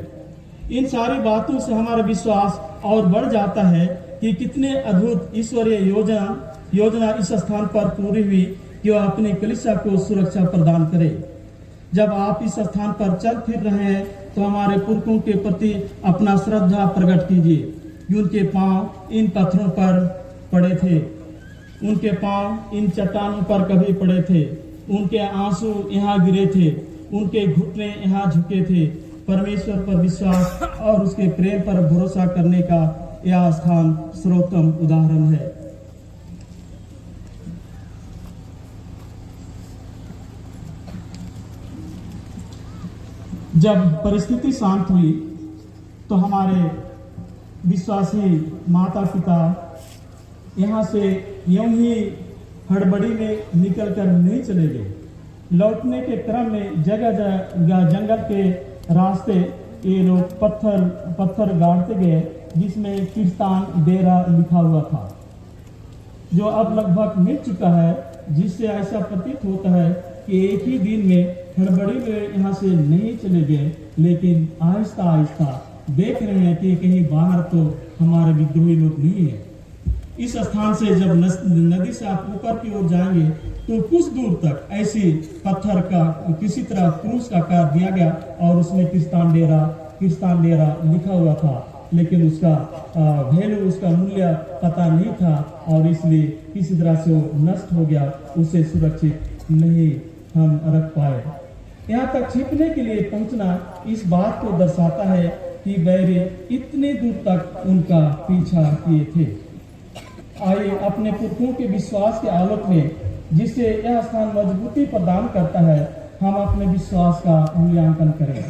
Speaker 4: इन सारी बातों से हमारा विश्वास और बढ़ जाता है कि कितने अद्भुत ईश्वरीय योजना इस स्थान पर पूरी हुई कि वह अपनी कलीसिया को सुरक्षा प्रदान करे। जब आप इस स्थान पर चल फिर रहे हैं तो हमारे पुरखों के प्रति अपना श्रद्धा प्रकट कीजिए। उनके पांव इन पत्थरों पर पड़े थे, उनके पांव इन चट्टानों पर कभी पड़े थे, उनके आंसू यहाँ गिरे थे, उनके घुटने यहाँ झुके थे। परमेश्वर पर विश्वास और उसके प्रेम पर भरोसा करने का यह स्थान सर्वोत्तम उदाहरण है। जब परिस्थिति शांत हुई तो हमारे विश्वासी माता पिता यहाँ से यूं ही हड़बड़ी में निकल कर नहीं चले गए। लौटने के क्रम में जगह जगह जंगल के रास्ते ये लोग पत्थर गाड़ते गए जिसमें किस्तान डेरा लिखा हुआ था, जो अब लगभग मिट चुका है, जिससे ऐसा प्रतीत होता है कि एक ही दिन में हड़बड़ी में यहाँ से नहीं चले गए, लेकिन आहिस्ता आहिस्ता देख रहे हैं कि कहीं बाहर तो हमारे विद्रोही लोग नहीं है। इस स्थान से जब नदी से आप ऊपर की ओर जाएंगे तो कुछ दूर तक ऐसी पत्थर का किसी तरह क्रूस का आकार दिया गया और उसमें किस्तान डेरा लिखा हुआ था, लेकिन उसका वैल्यू, उसका मूल्य पता नहीं था और इसलिए किसी तरह से वो नष्ट हो गया, उसे सुरक्षित नहीं हम रख पाए। यहाँ तक छिपने के लिए पहुंचना इस बात को दर्शाता है कि बैरी इतने दूर तक उनका पीछा किए थे। आइए अपने पुरखों के विश्वास के आलोक में, जिससे यह स्थान मजबूती प्रदान करता है, हम अपने विश्वास का मूल्यांकन करें।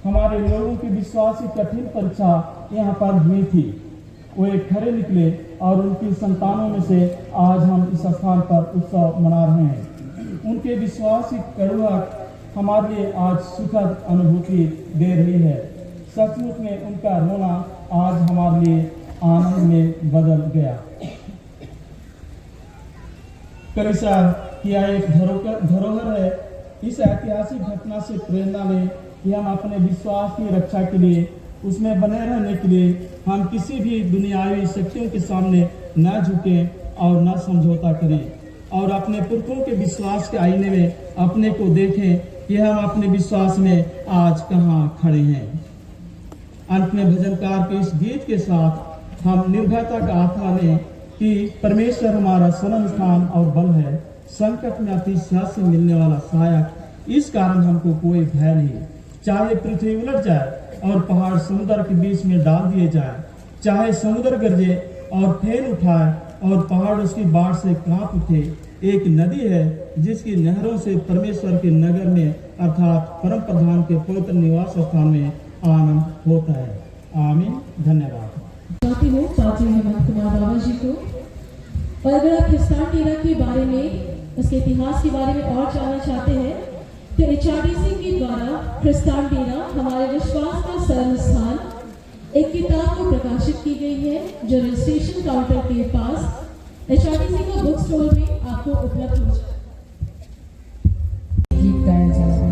Speaker 4: हमारे लोगों की विश्वास की कठिन परीक्षा यहाँ पर हुई थी, वो एक खरे निकले और उनकी संतानों में से आज हम इस स्थान पर उत्सव मना रहे हैं। उनके विश्वास की कड़वाहट हमारे लिए आज सुखद अनुभूति दे रही है। सचमुच में उनका रोना आज हमारे लिए आनंद में बदल गया। कलीसिया की एक धरोहर है। इस ऐतिहासिक घटना से प्रेरणा लें कि हम अपने विश्वास की रक्षा के लिए, उसमें बने रहने के लिए हम किसी भी दुनियावी शक्तियों के सामने न झुकें और न समझौता करें और अपने पुरखों के विश्वास के आईने में अपने को देखें कि हम अपने विश्वास में आज कहाँ खड़े हैं। अंत में भजनकार के इस गीत के साथ हम निर्भयता का आत्मा लें कि परमेश्वर हमारा शरण स्थान और बल है, संकट में अति साथ से मिलने वाला सहायक। इस कारण हमको कोई भय नहीं, चाहे पृथ्वी उलट जाए और पहाड़ समुद्र के बीच में डाल दिए जाए, चाहे समुद्र गरजे और फेर उठाए और पहाड़ उसकी बाढ़ से कांप उठे। एक नदी है जिसकी नहरों से परमेश्वर के नगर में अर्थात परम प्रधान के पवित्र निवास स्थान में आनंद होता है। आमीन। धन्यवाद।
Speaker 7: चाहती हूँ पादरी हेमंत कुमार बाबा जी को, और अगर आप किस्तान डेरा के बारे में, उसके इतिहास के बारे में और जानना चाहते हैं तो HRDC के द्वारा किस्तान डेरा हमारे विश्वास का शरण स्थान एक किताब को प्रकाशित की गई है, जो रजिस्ट्रेशन काउंटर के पास HRDC का बुक स्टोर में आपको उपलब्ध हो जाएगा। गीत गाया जाएगा।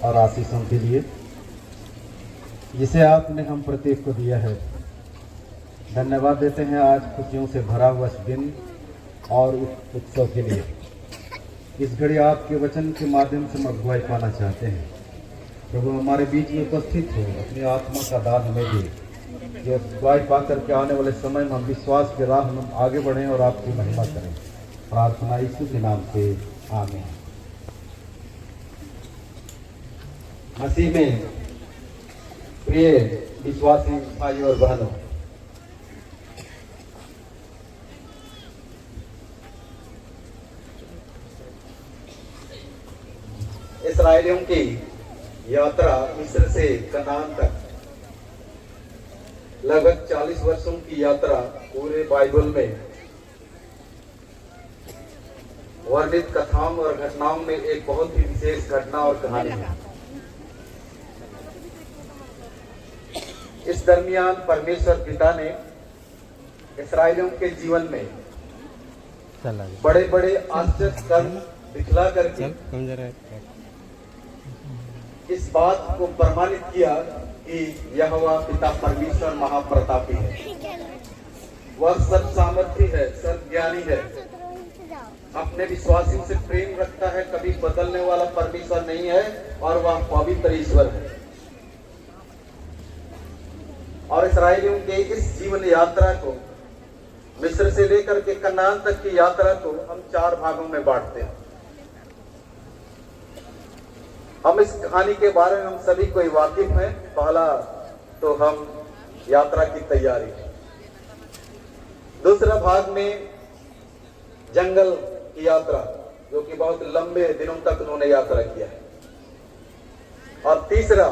Speaker 20: और आशीषों के लिए जिसे आपने हम प्रत्येक को दिया है। धन्यवाद देते हैं आज खुशियों से भरा हुआ इस दिन और इस उत्सव के लिए। इस घड़ी आपके वचन के माध्यम से हम अगुवाई पाना चाहते हैं। प्रभु हमारे बीच में उपस्थित हो, अपनी आत्मा का दान हमें दे, कि अगुवाई पा करके आने वाले समय में हम विश्वास के राह में आगे बढ़ें और आपकी महिमा करें। प्रार्थना यीशु के नाम से, आमीन। मसीह में प्रिय विश्वासी भाई और बहनों, इस्राएलियों की यात्रा मिस्र से कनान तक लगभग 40 वर्षों की यात्रा पूरे बाइबल में वर्णित कथाओं और घटनाओं में एक बहुत ही विशेष घटना और कहानी है। इस दरमियान परमेश्वर पिता ने इस्राएलियों के जीवन में बड़े बड़े आश्चर्य कर्म दिखला करके इस बात को प्रमाणित किया कि यहोवा पिता परमेश्वर महाप्रतापी है। वह सर्व सामर्थी है, सर्व ज्ञानी है, अपने विश्वासियों से प्रेम रखता है, कभी बदलने वाला परमेश्वर नहीं है और वह पवित्र ईश्वर है। और इस्राएलियों के इस जीवन यात्रा को, मिस्र से लेकर के कनान तक की यात्रा को हम 4 भागों में बांटते हैं। हम इस कहानी के बारे में हम सभी कोई वाकिफ हैं। पहला तो हम यात्रा की तैयारी, दूसरा भाग में जंगल की यात्रा, जो कि बहुत लंबे दिनों तक उन्होंने यात्रा किया है, और तीसरा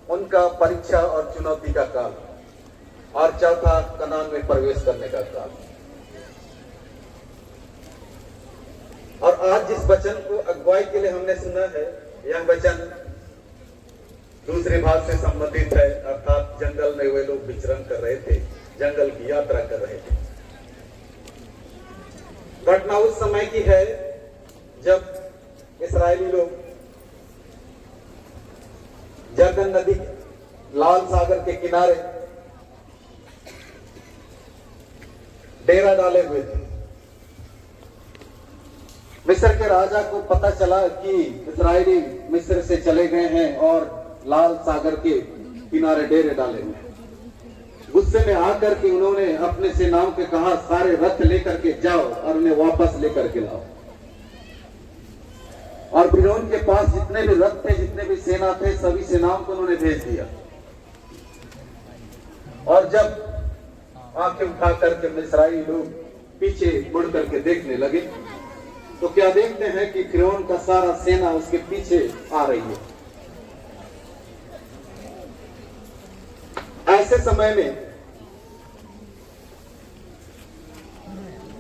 Speaker 20: उनका परीक्षा और चुनौती का काल, और चौथा कनान में प्रवेश करने का काल। और आज जिस वचन को अगुवाई के लिए हमने सुना है, यह वचन दूसरे भाग से संबंधित है, अर्थात जंगल में वे लोग विचरण कर रहे थे, जंगल की यात्रा कर रहे थे। घटना उस समय की है जब इस्राएली लोग जर्दन नदी, लाल सागर के किनारे डेरा डाले हुए थे। मिस्र के राजा को पता चला कि इस्राएली मिस्र से चले गए हैं और लाल सागर के किनारे डेरे डाले हुए। गुस्से में आकर के उन्होंने अपने सेनाओं के कहा, सारे रथ लेकर के जाओ और उन्हें वापस लेकर के लाओ। और फिरौन के पास जितने भी रथ थे, जितने भी सेना थे, सभी सेनाओं को उन्होंने भेज दिया। और जब आंखें उठा करके इस्राएली लोग पीछे मुड़ करके देखने लगे, तो क्या देखते हैं कि फिरौन का सारा सेना उसके पीछे आ रही है। ऐसे समय में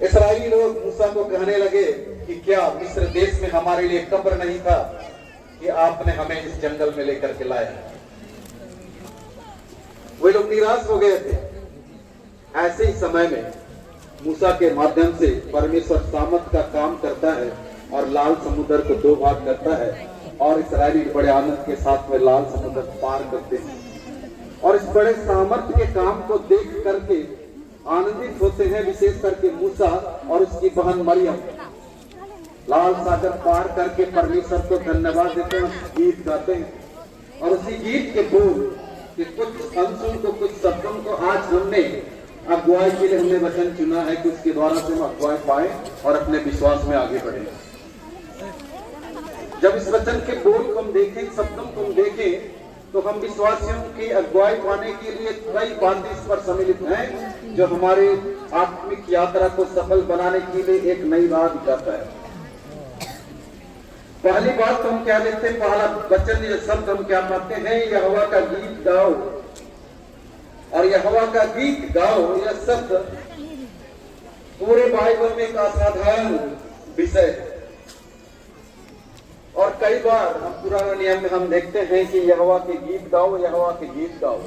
Speaker 20: इस्राएली लोग मूसा को कहने लगे कि क्या मिस्र देश में हमारे लिए कब्र नहीं था कि आपने हमें इस जंगल में लेकर के लाया। वे लोग निराश हो गए थे। ऐसे ही समय में मूसा के माध्यम से परमेश्वर सामर्थ का काम करता है और लाल समुद्र को 2 भाग करता है, और इस्राएली बड़े आनंद के साथ में लाल समुद्र पार करते हैं। और इस बड़े सामर्थ के काम को देख करके आनंदित होते हैं, विशेष करके मूसा और उसकी बहन मरियम। लाल सागर पार करके परमेश्वर को धन्यवाद देते हैं, गीत गाते हैं। और उसी गीत के बोल के कुछ अंशों को, कुछ शब्दों को आज हमने अगुवाई के लिए हमने वचन चुना है कि उसके द्वारा से हम अगुवाई पाए और अपने विश्वास में आगे बढ़े। जब इस वचन के बोल को हम देखें, शब्दों को हम देखें, तो हम विश्वासियों की अगुवाई पाने के लिए कई बातें इस पर सम्मिलित हैं, जो हमारे आत्मिक यात्रा को सफल बनाने के लिए एक नई राह दिखाता है। पहली बात तो हम क्या लेते हैं, पहला वचन या शब्द हम क्या पाते हैं, यहोवा का गीत गाओ। और यहोवा का गीत गाओ यह शब्द पूरे बाइबल में एक असाधारण विषय है। और कई बार हम पुराने नियम में हम देखते हैं कि यहोवा के गीत गाओ, यहोवा के गीत गाओ।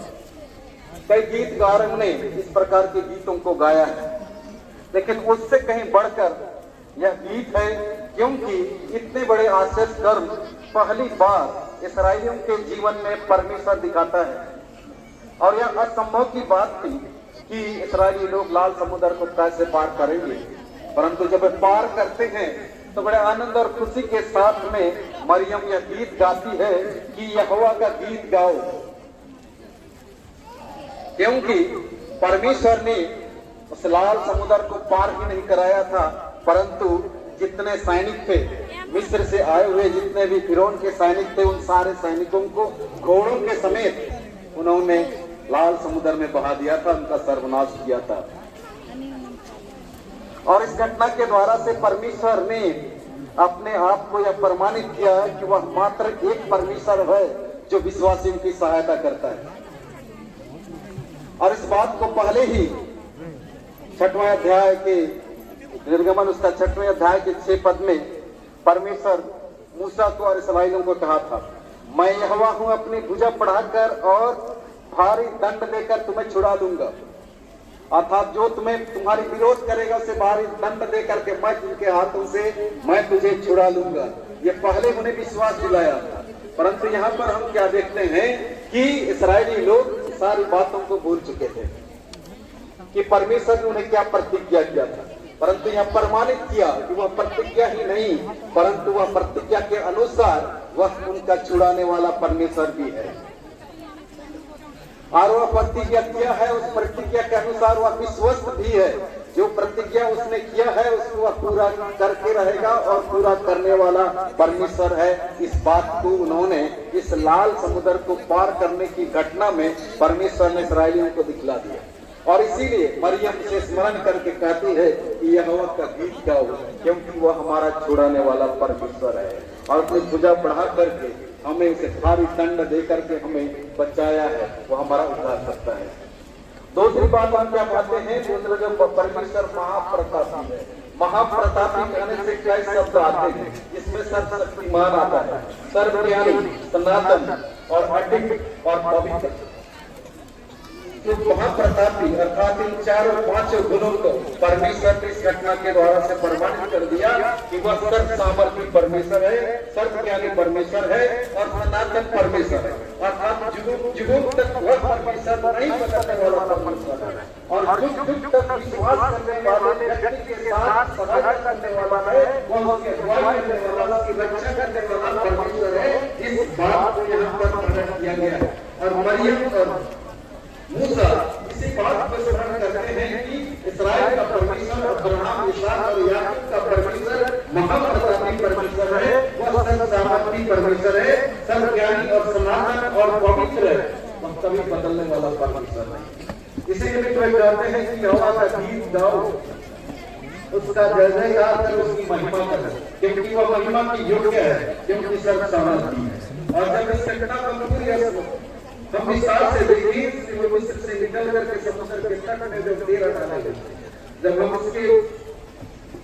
Speaker 20: कई गीतकारों ने इस प्रकार के गीतों को गाया है, लेकिन उससे कहीं बढ़कर यह गीत है, क्योंकि इतने बड़े आश्चर्य कर्म पहली बार इसराइलियों के जीवन में परमेश्वर दिखाता है। और यह असंभव की बात थी कि इसराइली लोग लाल समुद्र को कैसे पार करेंगे, परंतु जब वे पार करते हैं तो बड़े आनंद और खुशी के साथ में मरियम यह गीत गाती है कि यहोवा का गीत गाओ, क्योंकि परमेश्वर ने उस लाल समुद्र को पार ही नहीं कराया था, परंतु जितने सैनिक थे मिस्र से आए हुए, जितने भी फिरौन के सैनिक थे, उन सारे सैनिकों को घोड़ों के समेत उन्होंने लाल समुद्र में बहा दिया था, उनका सर्वनाश किया था। और इस घटना के द्वारा से परमेश्वर ने अपने आप को यह प्रमाणित किया है कि वह मात्र एक परमेश्वर है जो विश्वासियों की सहायता करता है। और इस बात को पहले ही 6वें अध्याय के निर्गमन उसका 6वें अध्याय के 6 पद में परमेश्वर मूसा को और इस्राएलियों को कहा था, मैं यहोवा हूं, अपनी भुजा बढ़ाकर और भारी दंड देकर तुम्हें छुड़ा दूंगा। अर्थात जो तुम्हारी विरोध करेगा उसे भारी दंड देकर के मैं उनके हाथों से मैं तुझे छुड़ा लूंगा। ये पहले उन्हें विश्वास दिलाया था, परंतु यहाँ पर हम क्या देखते हैं कि इस्राएली लोग सारी बातों को भूल चुके थे कि परमेश्वर ने उन्हें क्या प्रतिज्ञा किया था, परंतु यह प्रमाणित किया कि वह प्रतिज्ञा ही नहीं, परंतु वह प्रतिज्ञा के अनुसार वह उनका छुड़ाने वाला परमेश्वर भी है। और वह प्रतिज्ञा किया है, उस प्रतिज्ञा के अनुसार वह विश्वस्त भी है। जो प्रतिज्ञा उसने किया है उसको वह पूरा करके रहेगा और पूरा करने वाला परमेश्वर है। इस बात को उन्होंने इस लाल समुद्र को पार करने की घटना में परमेश्वर ने इसराइलियों को दिखला दिया। और इसीलिए मरियम से स्मरण करके कहती है कि यहोवा का गीत गाओ, क्योंकि वह हमारा छुड़ाने वाला परमेश्वर है और अपनी भुजा बढ़ा करके हमें उसे भारी दंड दे करके हमें बचाया है, वो हमारा उद्धार करता है। दूसरी बात हम क्या पाते हैं, दूसरा जो परमेश्वर महाप्रतापी है। महाप्रतापी कहने से कई शब्द आते हैं, इसमें सर्वशक्तिमान आता है, सर्वज्ञानी, सनातन और अडिग और पवित्र। तो महाप्रतापी अर्थात इन 4-5 गुणों को परमेश्वर ने इस घटना के द्वारा से प्रमाणित कर दिया कि वह सर्व सामर्थी परमेश्वर है, सर्वज्ञानी परमेश्वर है और सनातन परमेश्वर है। अर्थात जुगों तक वह परमेश्वर नहीं बदलने वाला परमेश्वर है और जुग तक विश्वास करने वाले व्यक्ति के साथ सहायता करने वाला है, वह उसकी अगुवाई करने वाला, उसकी रक्षा करने वाला परमेश्वर है। इस बात को यहाँ पर प्रकट किया गया है। और मरियम और मूसा इसी बात को स्मरण करते हैं कि इस्राएल का परमेश्वर, अब्राहम, इसहाक और याकूब का परमेश्वर महाप्रतापी परमेश्वर है, वह सर्वसामर्थी परमेश्वर है, सर्वज्ञानी और सनातन और पवित्र है, वह कभी बदलने वाला परमेश्वर है। इसीलिए वे कहते हैं कि यहोवा का गीत गाओ, उसका जय जयकार करो, उसकी महिमा करो, क्योंकि वह महिमा की योग्य है, क्योंकि सर्वसामर्थी है। और जब इस घटना को पूरी हम विस्तार से देखें कि वो मिस्र से निकल करके समुद्र के तट में जो डेरा डाला गया, जब हम उसके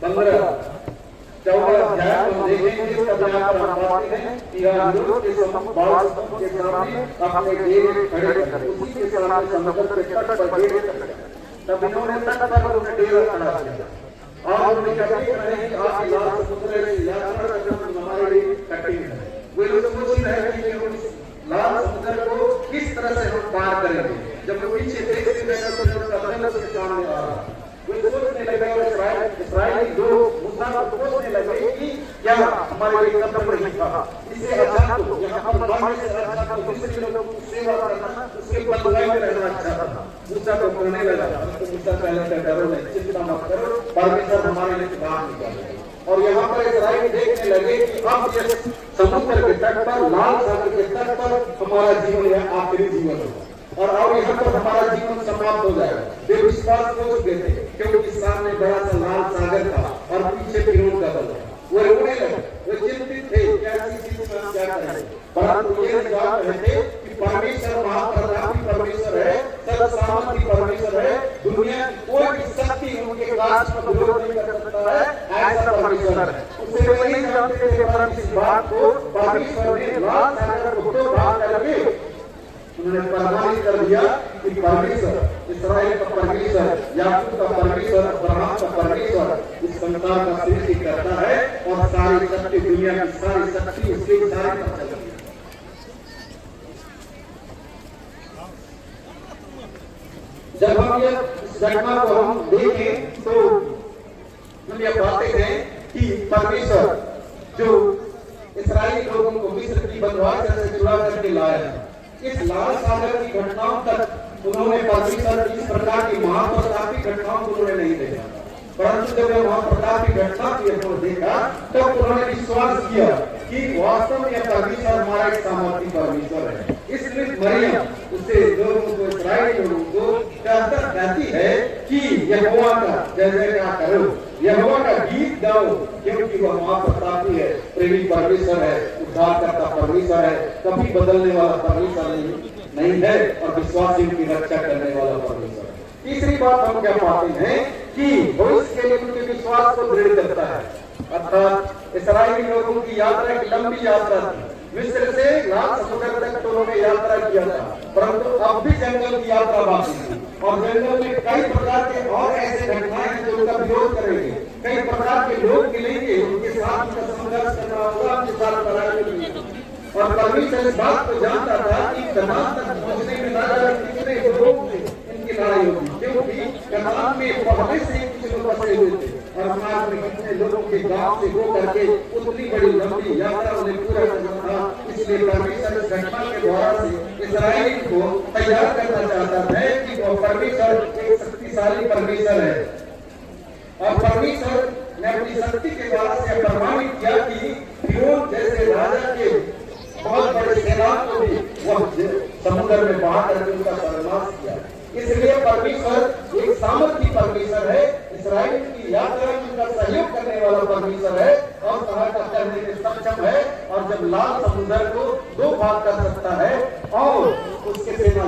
Speaker 20: 15-14 अध्याय को देखेंगे तब यहाँ पर हम पाते हैं कि लोग के सामने अपने डेरे खड़े कर, उसी के सामने समुद्र के तट पर डेरे खड़े, तब इन्होंने तट पर उन्हें डेरा खड़ा किया और उन्होंने क्या देख रहे हैं कि आज लाल समुद्र से यात्रा करना हमारे लिए कठिन है। वे लोग सोच रहे हैं कि लाल समुद्र को किस तरह से हम पार करेंगे। जब वो पीछे देखते हैं तो उनका बदला से सामने आ रहा है, वे सोचने लगे इस्राएली लोग मूसा को सोचने लगे कि क्या हमारे लिए कदम नहीं था, इससे अच्छा तो यहाँ पर बाहर से अच्छा तो दूसरे लोगों की सेवा करना, उसके बदले में रहना अच्छा था। मूसा को बोलने लगा, तो मूसा कहने लगा डरो नहीं, चिंता मत करो, परमेश्वर हमारे लिए बाहर निकालेगा। और यहाँ पर इस्राएली देखने लगे कि अब ये समुद्र के तट पर, लाल सागर के तट पर हमारा जीवन यह आखिरी जीवन होगा और अब यहाँ पर हमारा जीवन समाप्त हो जाएगा। वे विश्वास हो चुके थे क्योंकि सामने बड़ा सा लाल सागर था और पीछे फिरौन का दल। वो रोने लगे, वो चिंतित थे क्या करें, परंतु ये जान रहे थे कि परमेश्वर महाप्रतापी परमेश्वर है, सर्वसामर्थी परमेश्वर है, दुनिया की कोई भी शक्ति उनके राज का विरोध नहीं कर सकता है, ऐसा परमेश्वर है। उससे वे नहीं जानते थे, परंतु इस बात को परमेश्वर ने लाल सागर को 2 भाग करके उन्होंने प्रमाणित कर दिया कि परमेश्वर, इस्राएल का परमेश्वर, याकूब का परमेश्वर, अब्राहम का परमेश्वर इस संसार का सृष्टि करता है और सारी शक्ति, दुनिया की सारी शक्ति उसके इशारे पर चलती है। जब हम ये इस घटना को हम देखें तो हम ये पाते हैं कि परमेश्वर जो इस्राएली लोगों को मिस्र की बंधुआई से छुड़ा करके लाया, इस लाल सागर की घटनाओं तक उन्होंने परमेश्वर की इस प्रकार की महाप्रतापी घटनाओं को उन्होंने नहीं देखा, परंतु जब वह महाप्रतापी घटना को देखा तब उन्होंने विश्वास किया कि वास्तव में परमेश्वर हमारा एक सामर्थी परमेश्वर है। इसलिए मरियम उससे लोगों को, इस्राएली लोगों को कहती है कि यहोवा का जय जयकार करो, यहोवा का गीत गाओ, क्योंकि वह महाप्रतापी है, प्रेमी परमेश्वर है, उद्धार करता परमेश्वर है, कभी बदलने वाला परमेश्वर नहीं है और विश्वासियों की रक्षा करने वाला परमेश्वर है। तीसरी बात हम क्या पाते हैं कि भविष्य के लिए उनके विश्वास को दृढ़ करता है, अर्थात इस्राएली लोगों की यात्रा एक लंबी यात्रा थी, मिस्र से लाल समुद्र तक तो उन्होंने यात्रा किया था, परंतु अब भी जंगल की यात्रा बाकी थी और जंगल में कई प्रकार के और ऐसे घटनाएं हैं जो उनका विरोध करेंगे, कई प्रकार के लोग मिलेंगे, उनके साथ उनका संघर्ष करना होगा, उनके साथ लड़ाई होगी। और परमेश्वर इस बात को जानता था कि कनान तक पहुंचने में ना जाने कितने लोग थे, इनकी लड़ाई होगी, क्योंकि कनान में पहले से कुछ लोग बसे हुए थे और समाज में कितने लोगों के गांव से हो करके उतनी बड़ी लंबी यात्रा उन्हें पूरा करना था। इसलिए परमेश्वर इस घटना के द्वारा से इस्राएल को तैयार करना चाहता है कि वो परमेश्वर एक शक्तिशाली परमेश्वर है और परमेश्वर ने अपनी शक्ति के द्वारा से प्रमाणित किया कि फिरौन जैसे राजा के बहुत बड़े सेना को भी वह समुद्र में बहा करके उनका सर्वनाश किया। इसलिए परमेश्वर एक सामर्थी परमेश्वर है, इस्राएल की यात्रा में उनका सहयोग करने वाला परमेश्वर है और सहायता करने में सक्षम है, और जब लाल समुद्र को दो भाग कर सकता है और उसके सेना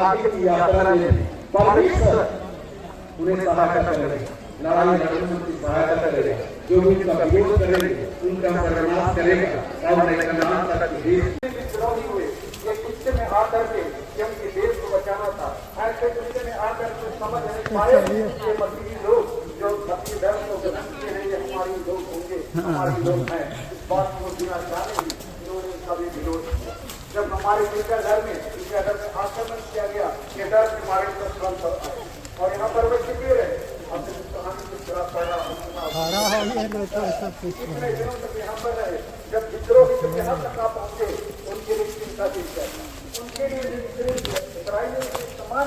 Speaker 20: आगे की यात्रा में परमेश्वर उन्हें सहायता करेगा, लड़ाई लड़ने की सहायता करेगा, जो भी उनका विरोध करेंगे उनका सर्वनाश करेगा और नए कनान तक देश में आकर के क्योंकि देश को बचाना था, ऐसे गुस्से में आकर के समझ नहीं पाए ये मसीही लोग जो मसीही धर्म को बनाते हैं ये हमारे लोग होंगे, हमारे लोग हैं, इस बात को बिना जाने ही इन्होंने कभी विरोध किया। जब हमारे गिरजाघर में आक्रमण किया गया, ये डर के मारे तो आए और यहाँ पर वे छिपे रहे, अब कहानी की तरह पड़ा इतने दिनों तक यहाँ पर रहे, जब विद्रोही जब यहाँ तक आ पहुंचे उनके लिए चिंता की जाए, उनके लिए इस्राएलियों के समान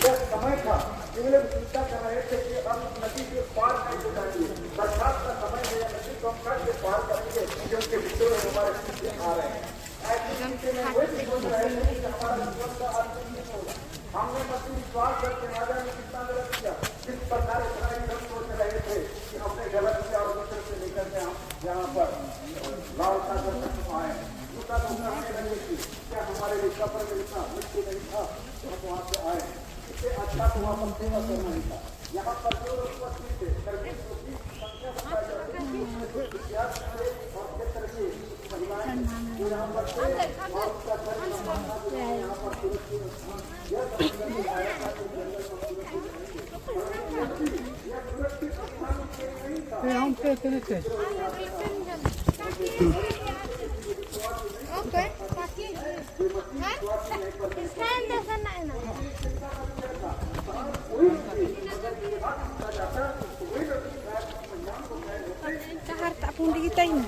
Speaker 20: यह समय था कि वे लोग चिंता कर रहे थे कि हम नदी के पार कैसे जाएंगे, बरसात का समय है, नदी को हम कैसे पार करेंगे क्योंकि विद्रोह हमारे पीछे आ रहे हैं। ऐसे चिंता में वे भी सोच रहे थे कि हमारा जीवन का अंतिम नहीं होगा, हमने मसीह विश्वास करके राजा ने कितना गलत किया, जिस प्रकार इस्राएली लोग सोच रहे थे कि हमने गलत किया और दूसरे से लेकर के हम यहाँ पर लाल सागर तक आए, दूसरा हमें लगे कि क्या हमारे लिए सफर में इतना मृत्यु नहीं था तो हम वहाँ से आए, इससे अच्छा तो वहाँ पर सेवा करना ही था। यहाँ पर जो उपस्थित थे सर्विस की संख्या बताई जाती है और क्षेत्र की महिलाएं जो यहाँ पर थे और उसका यहाँ पर सुरक्षित यह सब आया था कि जंगल
Speaker 12: tak pun kita ini.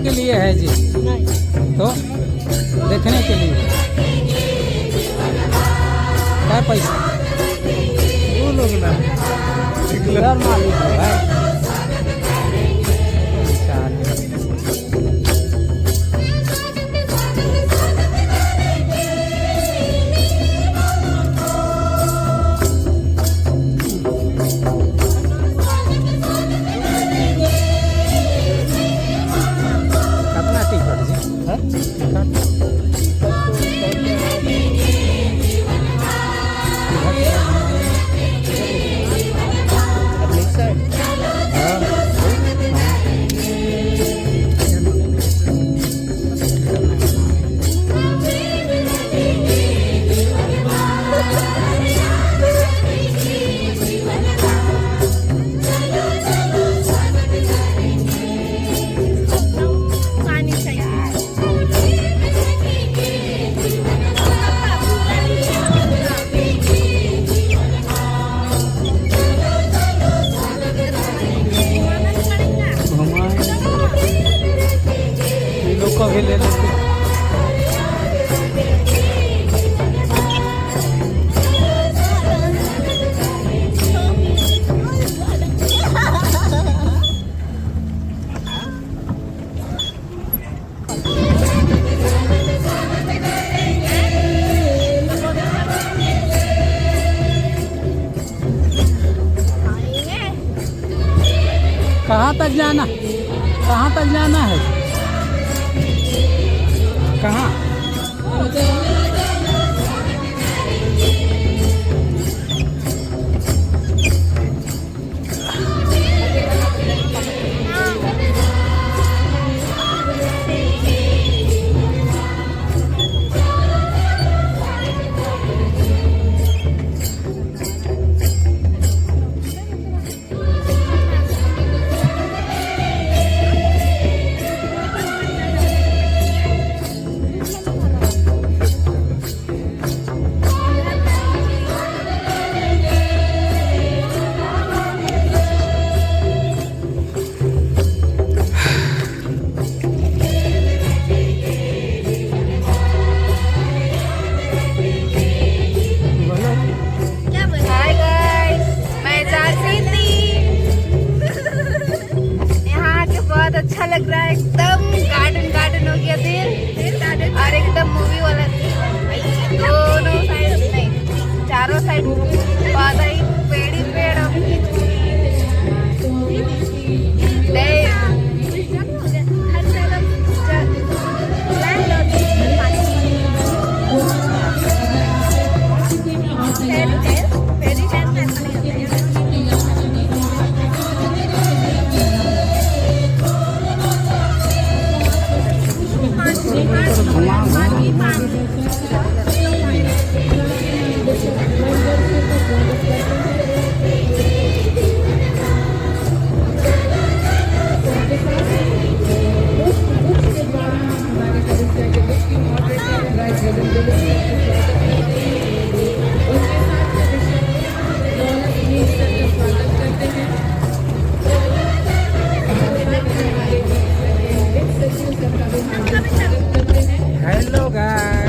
Speaker 21: के लिए है जी? तो देखने के लिए क्या पैसा? वो लोग ना इधर मालिक है भाई। को भी ले लेते। कहाँ तक जाना, कहाँ तक जाना है, कहाँ?
Speaker 22: अच्छा लग रहा है, एकदम गार्डन गार्डन हो गया दिल और एकदम मूवी वाला दोनों साइड नहीं चारों साइड पौधा ही पेड़ ही पेड़ Hello guys.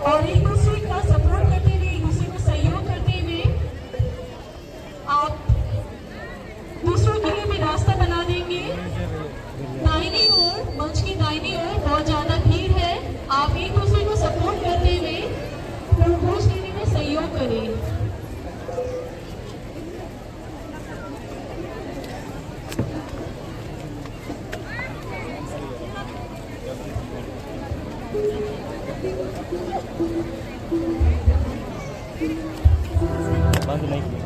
Speaker 7: और एक दूसरे का सपोर्ट करते हुए, एक दूसरे को सहयोग करते हुए आप दूसरों के लिए भी रास्ता बना देंगे। दाहिनी ओर, मंच की दाहिनी ओर बहुत ज्यादा भीड़ है, आप एक दूसरे को सपोर्ट करते हुए प्रपोज लेने में सहयोग करें।
Speaker 21: बंद नहीं किया।